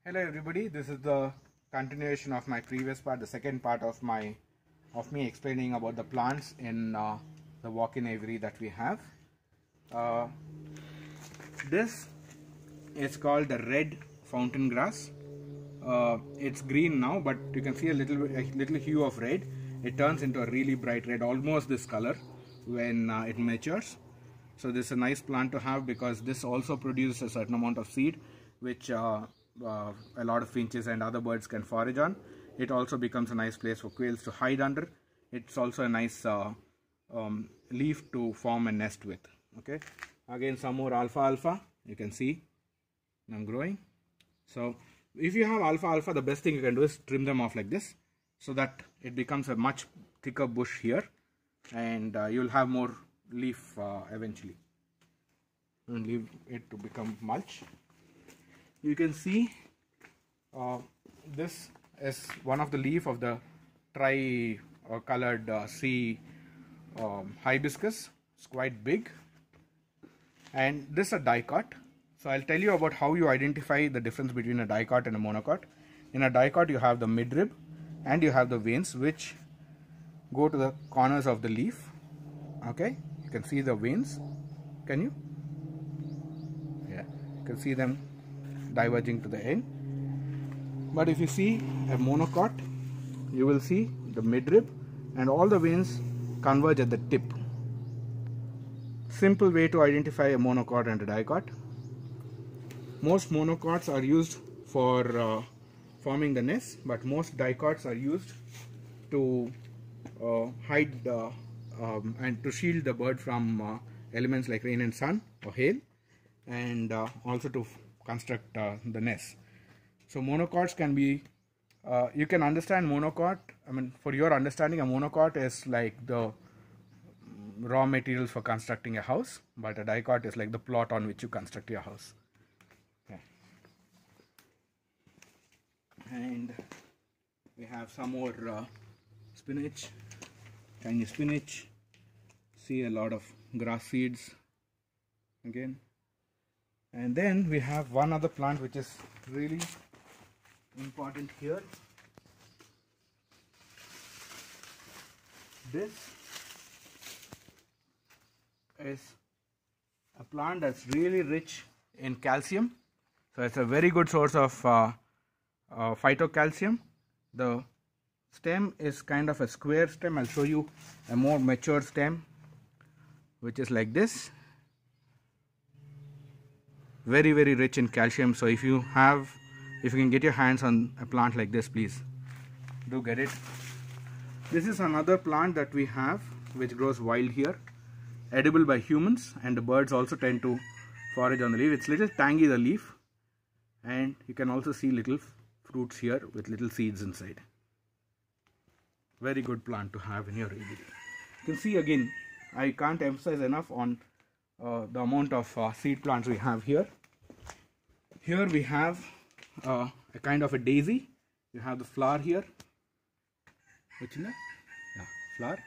Hello everybody, this is the continuation of my previous part, the second part of me explaining about the plants in the walk-in aviary that we have. This is called the red fountain grass. It's green now, but you can see a little hue of red. It turns into a really bright red, almost this color when it matures. So this is a nice plant to have because this also produces a certain amount of seed which a lot of finches and other birds can forage on. It also becomes a nice place for quails to hide under. It's also a nice leaf to form a nest with. Okay, again some more alfalfa. You can see I'm growing. So if you have alfalfa, the best thing you can do is trim them off like this so that it becomes a much thicker bush here, and you'll have more leaf eventually, and leave it to become mulch. You can see this is one of the leaf of the tri-colored sea hibiscus. It's quite big, and this is a dicot. So I'll tell you about how you identify the difference between a dicot and a monocot. In a dicot you have the midrib and you have the veins which go to the corners of the leaf. Okay, you can see the veins. Can you? Yeah, you can see them diverging to the end. But if you see a monocot, you will see the midrib and all the veins converge at the tip. Simple way to identify a monocot and a dicot. Most monocots are used for forming the nest, but most dicots are used to hide and to shield the bird from elements like rain and sun or hail, and also to construct the nest. So monocots can be, you can understand monocot, I mean for your understanding, a monocot is like the raw materials for constructing a house, but a dicot is like the plot on which you construct your house. Okay. And we have some more spinach, Chinese spinach. See a lot of grass seeds again. And then we have one other plant which is really important here. This is a plant that's really rich in calcium. So it's a very good source of phytocalcium. The stem is kind of a square stem. I'll show you a more mature stem which is like this. Very rich in calcium. So if you can get your hands on a plant like this, please do get it. This is another plant that we have which grows wild here, edible by humans, and the birds also tend to forage on the leaf. It's little tangy, the leaf, and you can also see little fruits here with little seeds inside. Very good plant to have in your aviary. You can see again, I can't emphasize enough on the amount of seed plants we have here. Here we have a kind of a daisy. You have the flower here. Which is flower.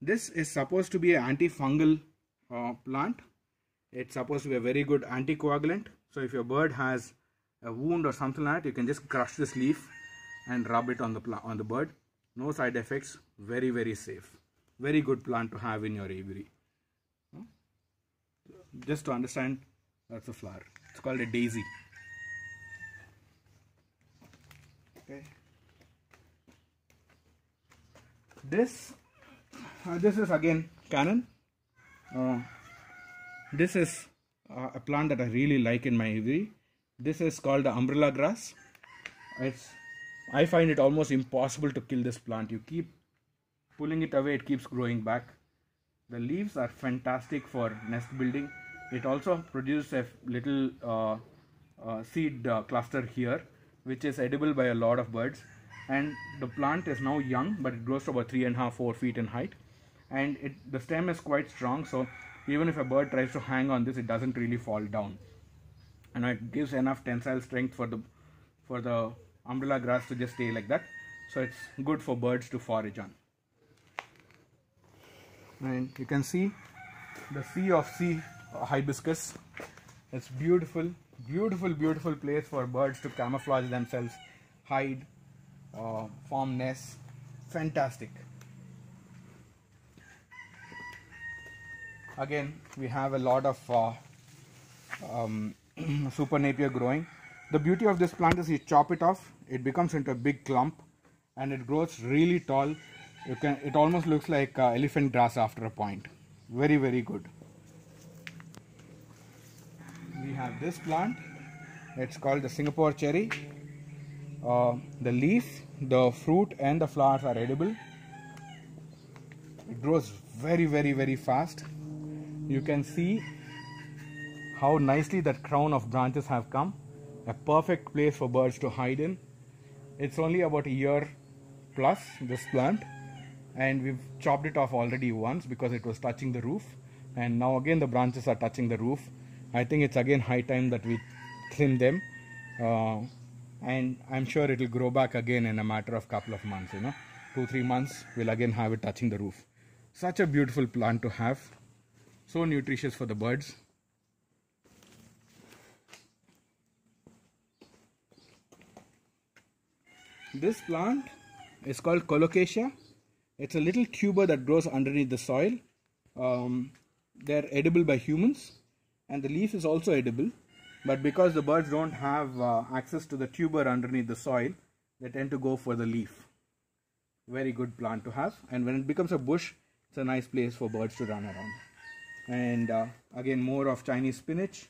This is supposed to be an antifungal plant. It's supposed to be a very good anticoagulant. So if your bird has a wound or something like that, you can just crush this leaf and rub it on the bird. No side effects. Very safe. Very good plant to have in your aviary. Just to understand, that's a flower. It's called a daisy. Okay. This is again Cannon. This is a plant that I really like in my aviary. This is called the umbrella grass. I find it almost impossible to kill this plant. You keep pulling it away, it keeps growing back. The leaves are fantastic for nest building. It also produces a little seed cluster here, which is edible by a lot of birds. And the plant is now young, but it grows to about 3.5–4 feet in height. And the stem is quite strong, so even if a bird tries to hang on this, it doesn't really fall down. And it gives enough tensile strength for the umbrella grass to just stay like that. So it's good for birds to forage on. And you can see the sea of sea hibiscus. It's beautiful, Beautiful, beautiful place for birds to camouflage themselves, hide, form nests. Fantastic. Again, we have a lot of super napier growing. The beauty of this plant is you chop it off, it becomes into a big clump, and it grows really tall. It almost looks like elephant grass after a point. Very, very good. We have this plant. It's called the Singapore cherry. The leaf, the fruit, and the flowers are edible. It grows very, very, very fast. You can see how nicely that crown of branches have come. A perfect place for birds to hide in. It's only about a year plus, this plant, and we've chopped it off already once because it was touching the roof, and now again the branches are touching the roof. I think it's again high time that we trim them, and I'm sure it will grow back again in a matter of couple of months. 2-3 months we'll again have it touching the roof. Such a beautiful plant to have, so nutritious for the birds. This plant is called Colocasia. It's a little tuber that grows underneath the soil. They're edible by humans, and the leaf is also edible, but because the birds don't have access to the tuber underneath the soil, they tend to go for the leaf. Very good plant to have, and when it becomes a bush, it's a nice place for birds to run around. And again, more of Chinese spinach.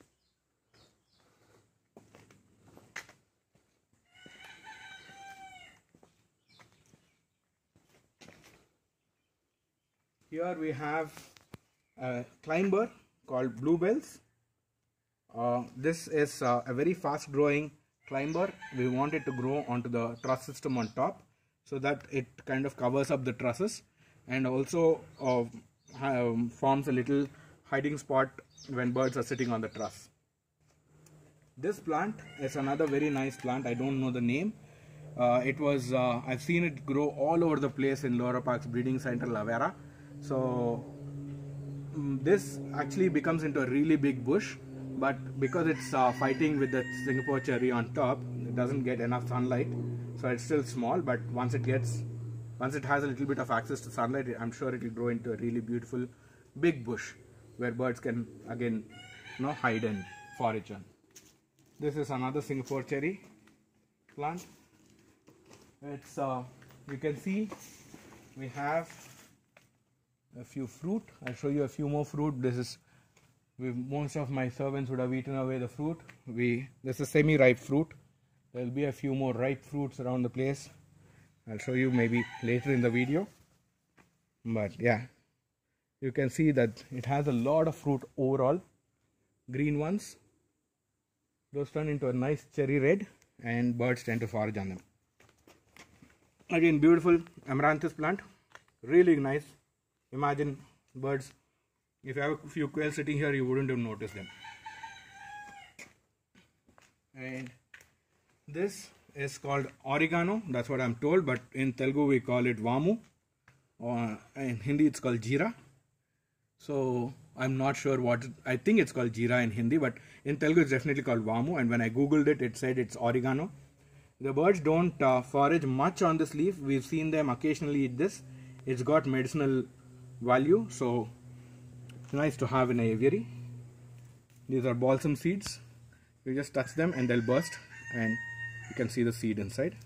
Here we have a climber called bluebells. This is a very fast growing climber. We want it to grow onto the truss system on top so that it kind of covers up the trusses, and also forms a little hiding spot when birds are sitting on the truss. This plant is another very nice plant. I don't know the name. I've seen it grow all over the place in Loro Park's breeding center, La Vera. So this actually becomes into a really big bush, but because it's fighting with the Singapore cherry on top, it doesn't get enough sunlight, so it's still small. But once it has a little bit of access to sunlight, I'm sure it will grow into a really beautiful big bush where birds can again hide and forage on. This is another Singapore cherry plant. It's you can see we have a few fruit. I'll show you a few more fruit. Most of my servants would have eaten away the fruit. This is semi-ripe fruit. There will be a few more ripe fruits around the place. I'll show you maybe later in the video. But yeah, you can see that it has a lot of fruit overall. Green ones. Those turn into a nice cherry red, and birds tend to forage on them. Again, beautiful amaranthus plant. Really nice. Imagine birds, if you have a few quails sitting here, you wouldn't have noticed them. And this is called oregano, that's what I'm told, but in Telugu we call it vamu, or in Hindi it's called jeera. So I'm not sure I think it's called jeera in Hindi, but in Telugu it's definitely called vamu, and when I googled it, it said it's oregano. The birds don't forage much on this leaf. We've seen them occasionally eat this. It's got medicinal value, so it's nice to have in an aviary. These are balsam seeds. You just touch them and they'll burst, and you can see the seed inside.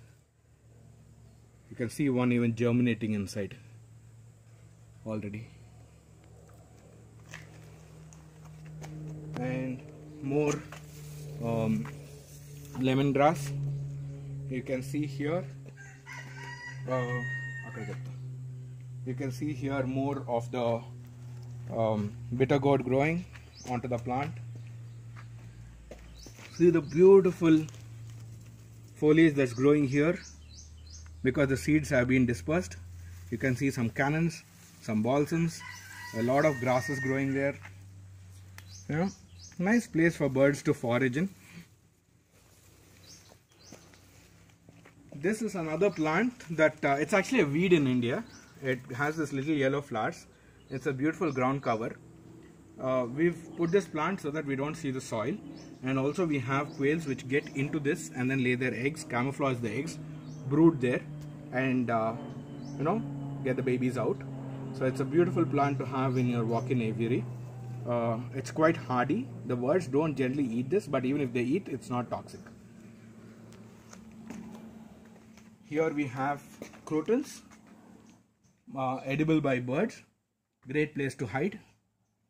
You can see one even germinating inside already. And more lemongrass. You can see here you can see here more of the bitter gourd growing onto the plant. See the beautiful foliage that's growing here because the seeds have been dispersed. You can see some cannons, some balsams, a lot of grasses growing there. Nice place for birds to forage in. This is another plant that it's actually a weed in India. It has this little yellow flowers. It's a beautiful ground cover. We've put this plant so that we don't see the soil, and also we have quails which get into this and then lay their eggs, camouflage the eggs, brood there, and get the babies out. So it's a beautiful plant to have in your walk-in aviary. It's quite hardy. The birds don't generally eat this, but even if they eat, it's not toxic. Here we have crotons, edible by birds, great place to hide,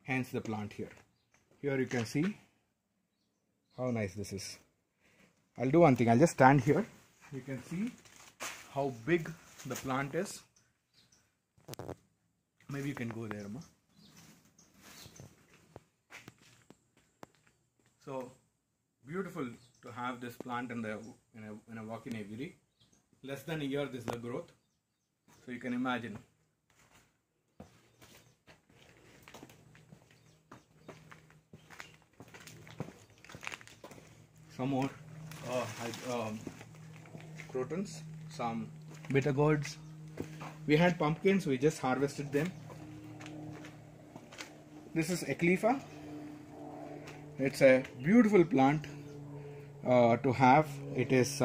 hence the plant here. Here you can see how nice this is. I'll do one thing, I'll just stand here. You can see how big the plant is. Maybe you can go there, Amma. So beautiful to have this plant in a walk-in aviary. Less than a year this is the growth, so you can imagine. Some more crotons, some bitter gourds. We had pumpkins, we just harvested them. This is Eclipha. It's a beautiful plant to have. It is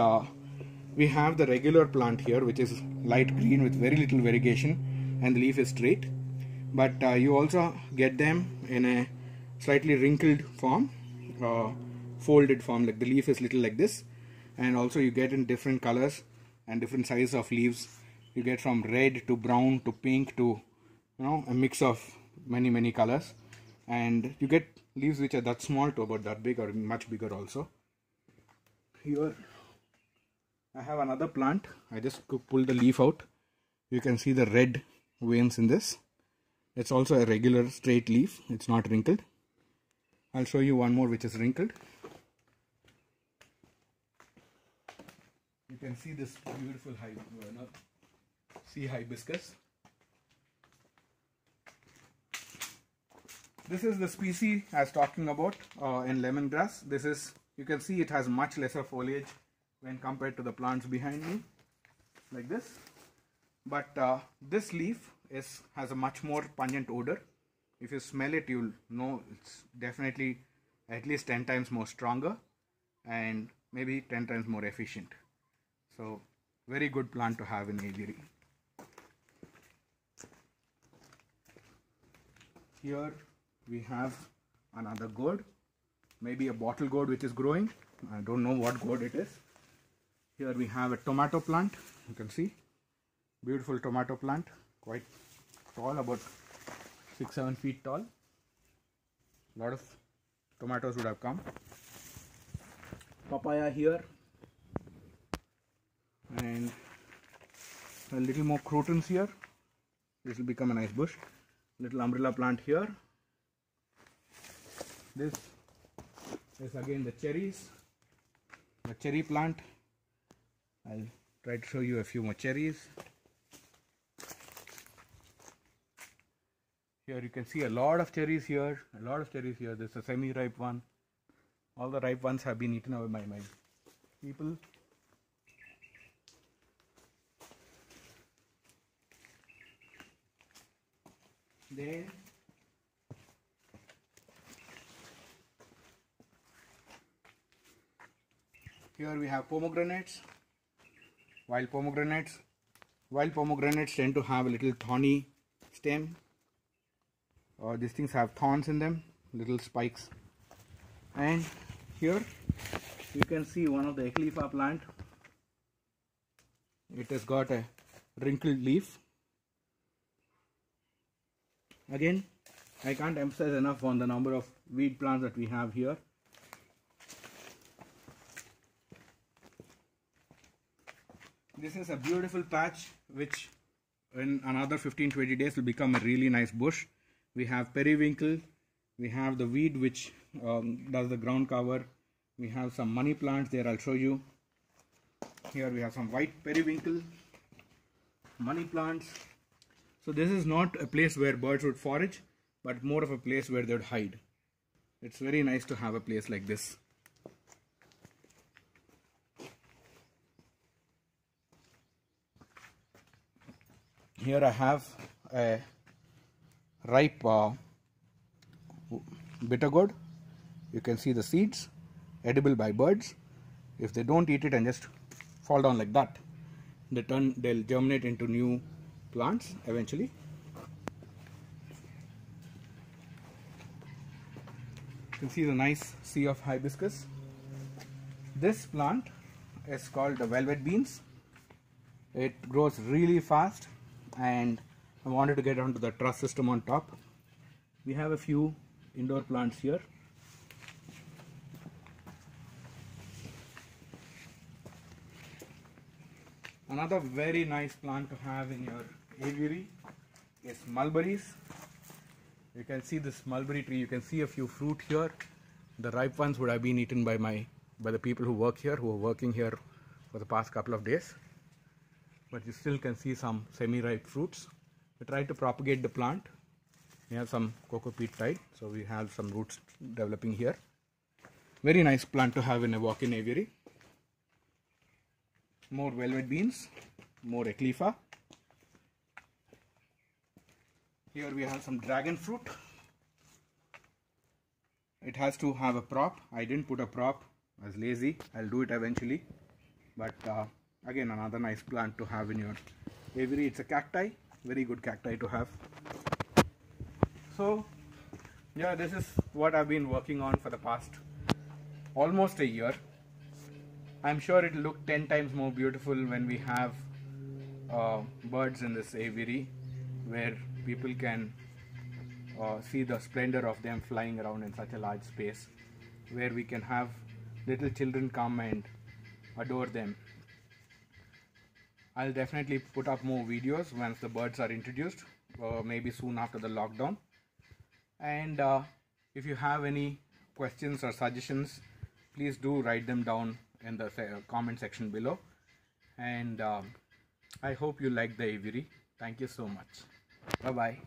we have the regular plant here, which is light green with very little variegation, and the leaf is straight. But you also get them in a slightly wrinkled form, folded form, like the leaf is little like this, and also you get in different colors and different sizes of leaves. You get from red to brown to pink to a mix of many colors, and you get leaves which are that small to about that big or much bigger also. Here I have another plant. I just pull the leaf out. You can see the red veins in this. It's also a regular straight leaf. It's not wrinkled. I'll show you one more which is wrinkled. You can see this beautiful sea hibiscus. This is the species I was talking about in lemongrass. This is, you can see it has much lesser foliage when compared to the plants behind me, like this. But this leaf has a much more pungent odor. If you smell it, you'll know it's definitely at least 10 times more stronger and maybe 10 times more efficient. So very good plant to have in aviary. Here we have another gourd, maybe a bottle gourd which is growing. I don't know what gourd it is. Here we have a tomato plant. You can see beautiful tomato plant, quite tall, about 6-7 feet tall. A lot of tomatoes would have come. Papaya here, and a little more crotons here. This will become a nice bush. Little umbrella plant here. This is again the cherries, the cherry plant. I'll try to show you a few more cherries. Here you can see a lot of cherries here, This is a semi-ripe one. All the ripe ones have been eaten away by my people. Then here we have pomegranates. Wild pomegranates tend to have a little thorny stem. These things have thorns in them, little spikes. And here you can see one of the Eclipha plant. It has got a wrinkled leaf. Again, I can't emphasize enough on the number of weed plants that we have here. This is a beautiful patch which in another 15-20 days will become a really nice bush. We have periwinkle, we have the weed which does the ground cover, we have some money plants there, I'll show you. Here we have some white periwinkle, money plants. So this is not a place where birds would forage, but more of a place where they would hide. It's very nice to have a place like this. Here I have a ripe bitter gourd. You can see the seeds, edible by birds. If they don't eat it and just fall down like that, they'll germinate into new plants eventually. You can see the nice sea of hibiscus. This plant is called the velvet beans. It grows really fast, and I wanted to get onto the truss system on top. We have a few indoor plants here. Another very nice plant to have in your aviary is mulberries. You can see this mulberry tree. You can see a few fruit here. The ripe ones would have been eaten by the people who work here, who are working here for the past couple of days. But you still can see some semi-ripe fruits. We tried to propagate the plant. We have some cocoa peat tied, so we have some roots developing here. Very nice plant to have in a walk-in aviary. More velvet beans, more eclipha. Here we have some dragon fruit. It has to have a prop. I didn't put a prop. I was lazy. I'll do it eventually. But again, another nice plant to have in your aviary. It's a cacti. Very good cacti to have. So yeah, this is what I've been working on for the past almost a year. I'm sure it'll look 10 times more beautiful when we have birds in this aviary, where people can see the splendor of them flying around in such a large space, where we can have little children come and adore them. I'll definitely put up more videos once the birds are introduced, maybe soon after the lockdown. And if you have any questions or suggestions, please do write them down in the comment section below. And I hope you like the aviary. Thank you so much. Bye bye.